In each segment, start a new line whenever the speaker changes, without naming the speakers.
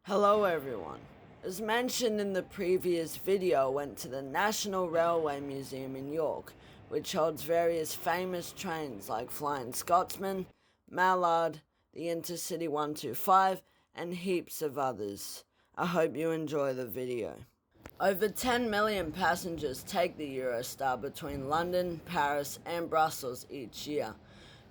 Hello everyone. As mentioned in the previous video, I went to the National Railway Museum in York, which holds various famous trains like Flying Scotsman, Mallard, the Intercity 125, and heaps of others. I hope you enjoy the video. Over 10 million passengers take the Eurostar between London, Paris, and Brussels each year.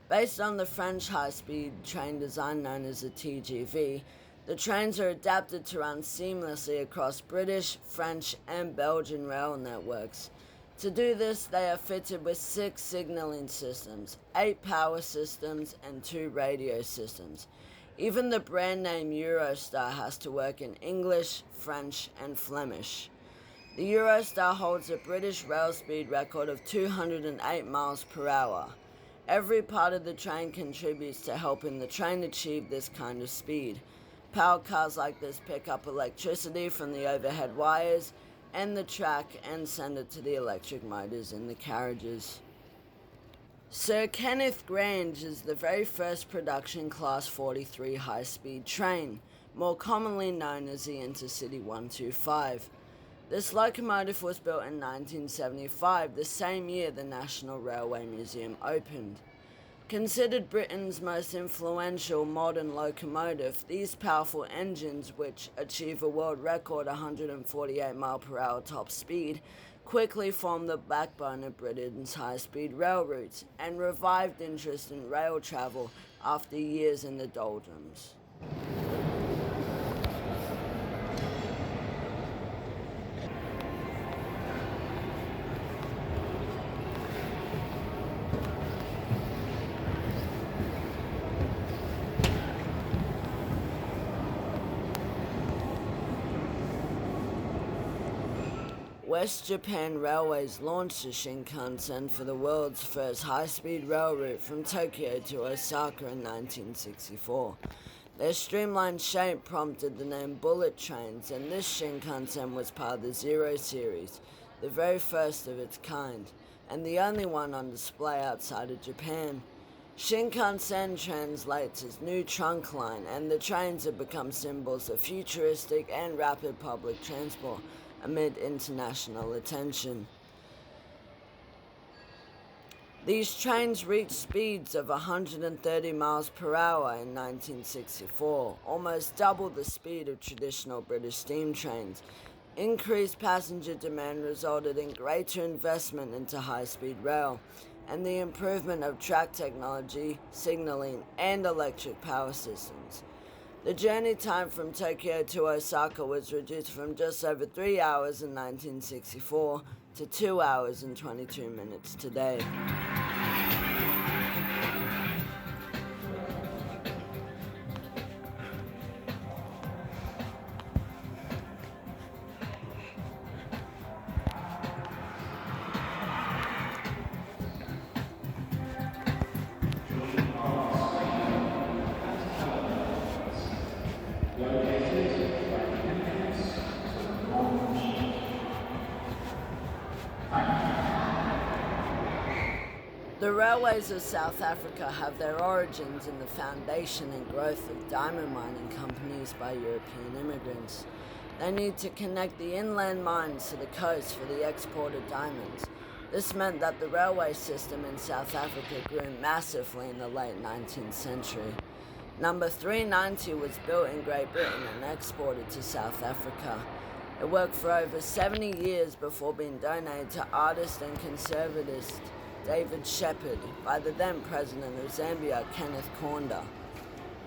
Based on the French high-speed train design known as the TGV, the trains are adapted to run seamlessly across British, French, and Belgian rail networks. To do this, they are fitted with 6 signalling systems, 8 power systems, and 2 radio systems. Even the brand name Eurostar has to work in English, French, and Flemish. The Eurostar holds a British rail speed record of 208 miles per hour. Every part of the train contributes to helping the train achieve this kind of speed. Power cars like this pick up electricity from the overhead wires and the track and send it to the electric motors in the carriages. Sir Kenneth Grange is the very first production Class 43 high-speed train, more commonly known as the Intercity 125. This locomotive was built in 1975, the same year the National Railway Museum opened. Considered Britain's most influential modern locomotive, these powerful engines, which achieve a world record 148 mph top speed, quickly formed the backbone of Britain's high-speed rail routes and revived interest in rail travel after years in the doldrums. West Japan Railways launched the Shinkansen for the world's first high-speed rail route from Tokyo to Osaka in 1964. Their streamlined shape prompted the name bullet trains, and this Shinkansen was part of the Zero series, the very first of its kind, and the only one on display outside of Japan. Shinkansen translates as new trunk line, and the trains have become symbols of futuristic and rapid public transport amid international attention. These trains reached speeds of 130 miles per hour in 1964, almost double the speed of traditional British steam trains. Increased passenger demand resulted in greater investment into high-speed rail and the improvement of track technology, signaling, and electric power systems. The journey time from Tokyo to Osaka was reduced from just over 3 hours in 1964 to 2 hours and 22 minutes today. The railways of South Africa have their origins in the foundation and growth of diamond mining companies by European immigrants. They need to connect the inland mines to the coast for the export of diamonds. This meant that the railway system in South Africa grew massively in the late 19th century. Number 390 was built in Great Britain and exported to South Africa. It worked for over 70 years before being donated to artist and conservatist David Shepherd by the then president of Zambia, Kenneth Kaunda.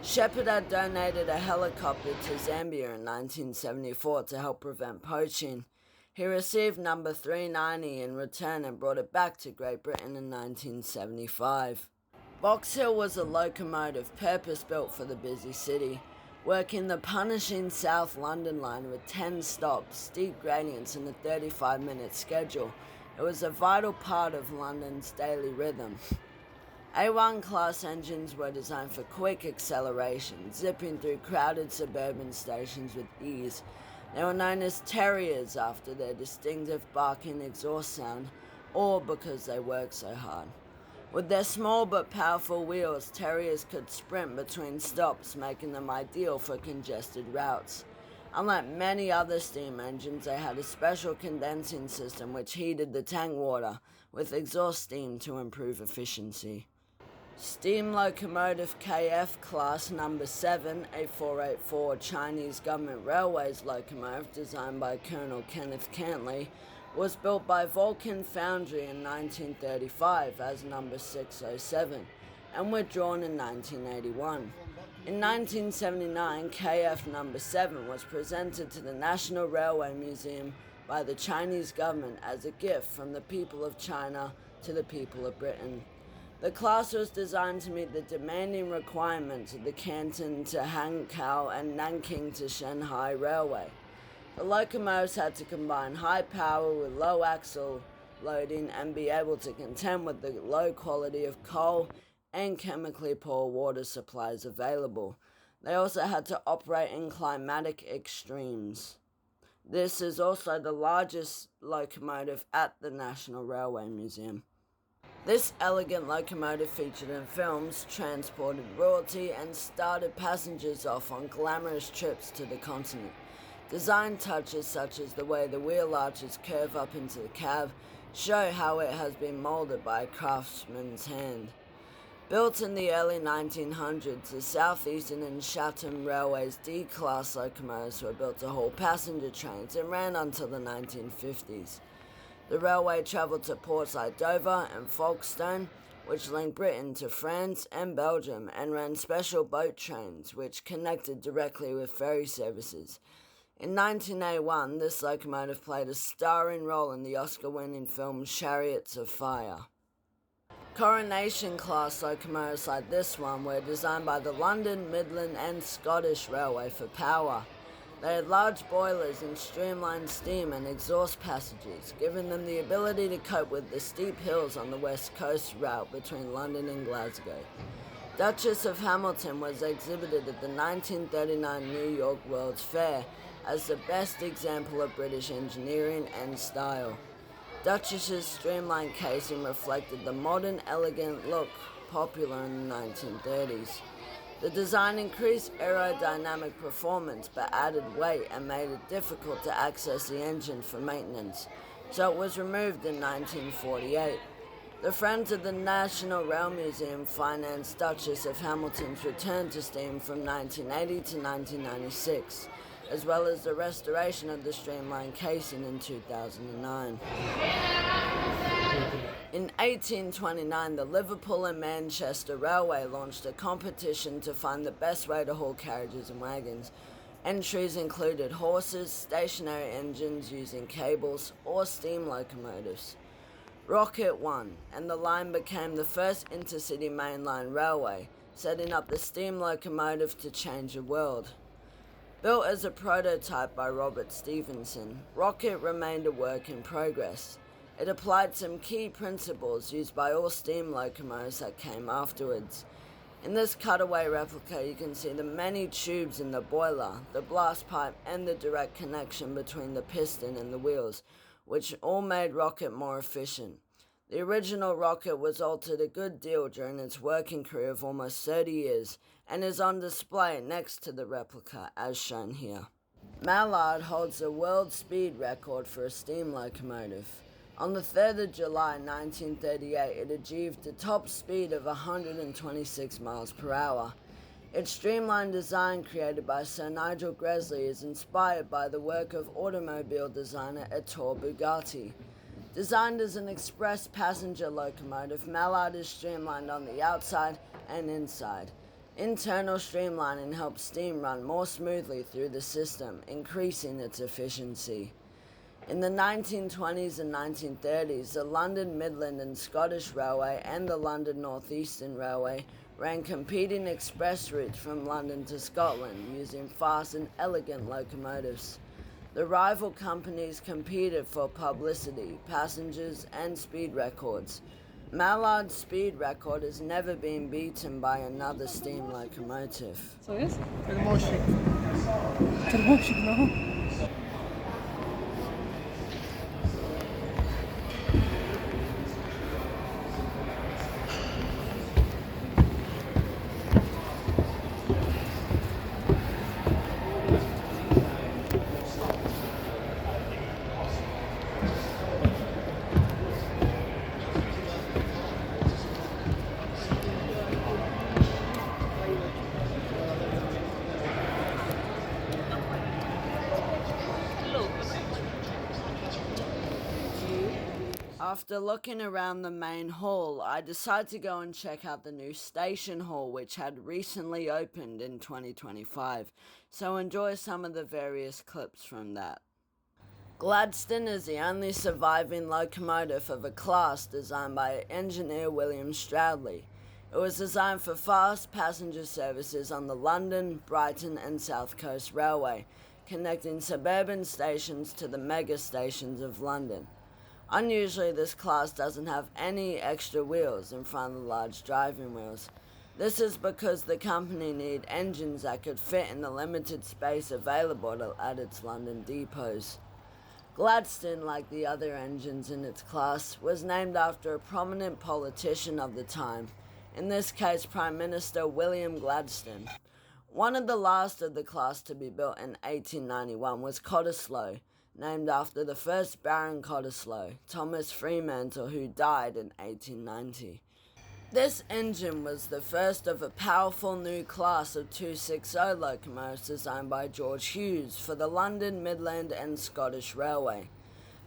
Shepherd had donated a helicopter to Zambia in 1974 to help prevent poaching. He received number 390 in return and brought it back to Great Britain in 1975. Box Hill was a locomotive purpose-built for the busy city, working the punishing South London line with 10 stops, steep gradients and a 35-minute schedule. It was a vital part of London's daily rhythm. A1 class engines were designed for quick acceleration, zipping through crowded suburban stations with ease. They were known as Terriers after their distinctive barking exhaust sound, or because they worked so hard. With their small but powerful wheels, Terriers could sprint between stops, making them ideal for congested routes. Unlike many other steam engines, they had a special condensing system which heated the tank water with exhaust steam to improve efficiency. Steam locomotive KF Class Number 7, a 484 Chinese Government Railways locomotive designed by Colonel Kenneth Cantley, was built by Vulcan Foundry in 1935 as Number 607 and withdrawn in 1981. In 1979, KF Number 7 was presented to the National Railway Museum by the Chinese government as a gift from the people of China to the people of Britain. The class was designed to meet the demanding requirements of the Canton to Hankow and Nanking to Shanghai Railway. The locomotives had to combine high power with low axle loading and be able to contend with the low quality of coal and chemically poor water supplies available. They also had to operate in climatic extremes. This is also the largest locomotive at the National Railway Museum. This elegant locomotive featured in films, transported royalty, and started passengers off on glamorous trips to the continent. Design touches such as the way the wheel arches curve up into the cab show how it has been molded by a craftsman's hand. Built in the early 1900s, the Southeastern and Chatham Railway's D-class locomotives were built to haul passenger trains and ran until the 1950s. The railway travelled to ports like Dover and Folkestone, which linked Britain to France and Belgium, and ran special boat trains, which connected directly with ferry services. In 1981, this locomotive played a starring role in the Oscar-winning film Chariots of Fire. Coronation-class locomotives like this one were designed by the London, Midland and Scottish Railway for power. They had large boilers and streamlined steam and exhaust passages, giving them the ability to cope with the steep hills on the west coast route between London and Glasgow. Duchess of Hamilton was exhibited at the 1939 New York World's Fair as the best example of British engineering and style. Duchess's streamlined casing reflected the modern, elegant look popular in the 1930s. The design increased aerodynamic performance but added weight and made it difficult to access the engine for maintenance, so it was removed in 1948. The Friends of the National Rail Museum financed Duchess of Hamilton's return to steam from 1980 to 1996, as well as the restoration of the streamlined casing in 2009. In 1829, the Liverpool and Manchester Railway launched a competition to find the best way to haul carriages and wagons. Entries included horses, stationary engines using cables, or steam locomotives. Rocket won, and the line became the first intercity mainline railway, setting up the steam locomotive to change the world. Built as a prototype by Robert Stephenson, Rocket remained a work in progress. It applied some key principles used by all steam locomotives that came afterwards. In this cutaway replica, you can see the many tubes in the boiler, the blast pipe, and the direct connection between the piston and the wheels, which all made Rocket more efficient. The original Rocket was altered a good deal during its working career of almost 30 years, and is on display next to the replica, as shown here. Mallard holds the world speed record for a steam locomotive. On the 3rd of July 1938, it achieved a top speed of 126 miles per hour. Its streamlined design, created by Sir Nigel Gresley, is inspired by the work of automobile designer Ettore Bugatti. Designed as an express passenger locomotive, Mallard is streamlined on the outside and inside. Internal streamlining helps steam run more smoothly through the system, increasing its efficiency. In the 1920s and 1930s, the London Midland and Scottish Railway and the London North Eastern Railway ran competing express routes from London to Scotland using fast and elegant locomotives. The rival companies competed for publicity, passengers, and speed records. Mallard's speed record has never been beaten by another steam locomotive.
Co jest? Termosik. Termosik, no.
After looking around the main hall, I decided to go and check out the new station hall, which had recently opened in 2025, so enjoy some of the various clips from that. Gladstone is the only surviving locomotive of a class designed by engineer William Stroudley. It was designed for fast passenger services on the London, Brighton and South Coast Railway, connecting suburban stations to the mega stations of London. Unusually, this class doesn't have any extra wheels in front of the large driving wheels. This is because the company needed engines that could fit in the limited space available at its London depots. Gladstone, like the other engines in its class, was named after a prominent politician of the time, in this case Prime Minister William Gladstone. One of the last of the class to be built in 1891 was Cottesloe, named after the first Baron Cottesloe, Thomas Fremantle, who died in 1890. This engine was the first of a powerful new class of 260 locomotives designed by George Hughes for the London, Midland and Scottish Railway.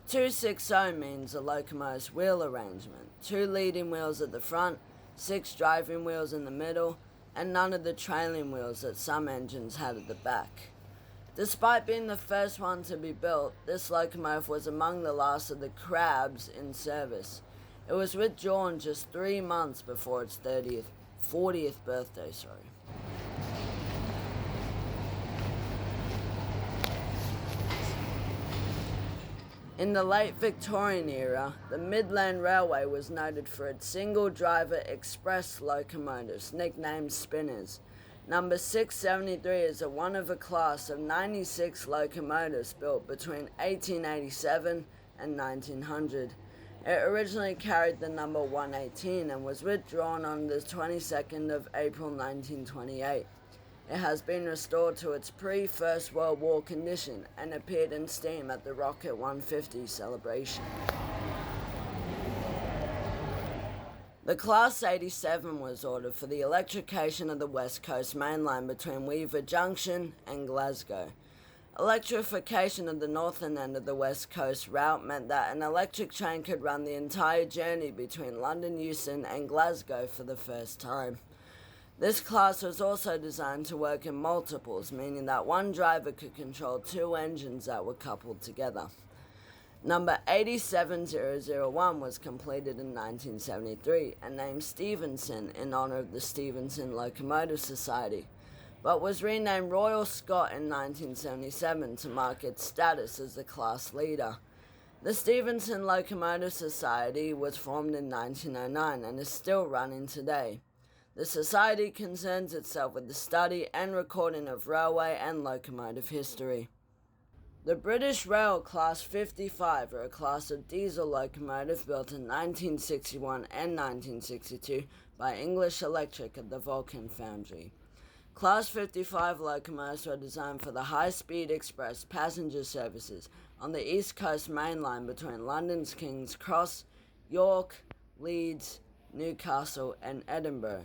260 means a locomotive's wheel arrangement, 2 leading wheels at the front, 6 driving wheels in the middle, and none of the trailing wheels that some engines had at the back. Despite being the first one to be built, this locomotive was among the last of the Crabs in service. It was withdrawn just 3 months before its 40th birthday. In the late Victorian era, the Midland Railway was noted for its single-driver express locomotives, nicknamed spinners. Number 673 is a one-of-a-class of 96 locomotives built between 1887 and 1900. It originally carried the number 118 and was withdrawn on the 22nd of April 1928. It has been restored to its pre-First World War condition and appeared in steam at the Rocket 150 celebration. The Class 87 was ordered for the electrification of the West Coast main line between Weaver Junction and Glasgow. Electrification of the northern end of the West Coast route meant that an electric train could run the entire journey between London Euston and Glasgow for the first time. This class was also designed to work in multiples, meaning that one driver could control 2 engines that were coupled together. Number 87001 was completed in 1973 and named Stevenson in honour of the Stevenson Locomotive Society, but was renamed Royal Scot in 1977 to mark its status as the class leader. The Stevenson Locomotive Society was formed in 1909 and is still running today. The society concerns itself with the study and recording of railway and locomotive history. The British Rail Class 55 are a class of diesel locomotive built in 1961 and 1962 by English Electric at the Vulcan Foundry. Class 55 locomotives were designed for the high-speed express passenger services on the East Coast Main Line between London's King's Cross, York, Leeds, Newcastle and Edinburgh.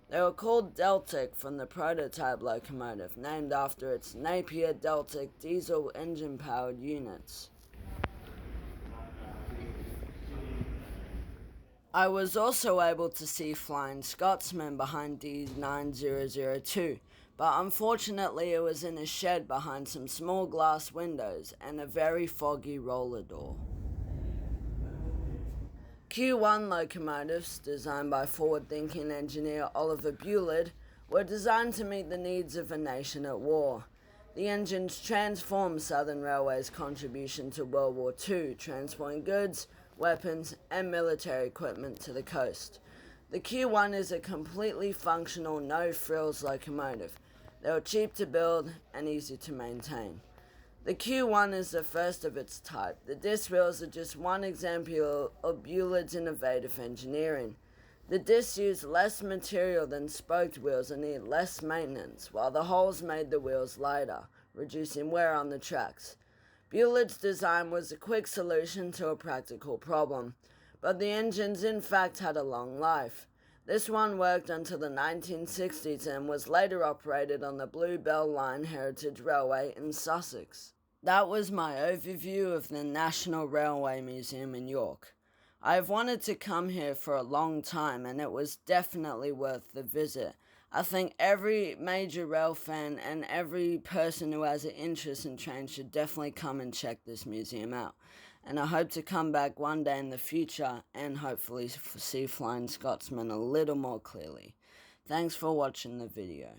They were called Deltic from the prototype locomotive, named after its Napier Deltic diesel engine-powered units. I was also able to see Flying Scotsman behind D9002, but unfortunately it was in a shed behind some small glass windows and a very foggy roller door. Q1 locomotives, designed by forward-thinking engineer Oliver Bulard, were designed to meet the needs of a nation at war. The engines transformed Southern Railway's contribution to World War II, transporting goods, weapons, and military equipment to the coast. The Q1 is a completely functional, no-frills locomotive. They were cheap to build and easy to maintain. The Q1 is the first of its type. The disc wheels are just one example of Bullard's innovative engineering. The discs used less material than spoked wheels and needed less maintenance, while the holes made the wheels lighter, reducing wear on the tracks. Bullard's design was a quick solution to a practical problem, but the engines in fact had a long life. This one worked until the 1960s and was later operated on the Bluebell Line Heritage Railway in Sussex. That was my overview of the National Railway Museum in York. I've wanted to come here for a long time, and it was definitely worth the visit. I think every major rail fan and every person who has an interest in trains should definitely come and check this museum out. And I hope to come back one day in the future and hopefully see Flying Scotsman a little more clearly. Thanks for watching the video.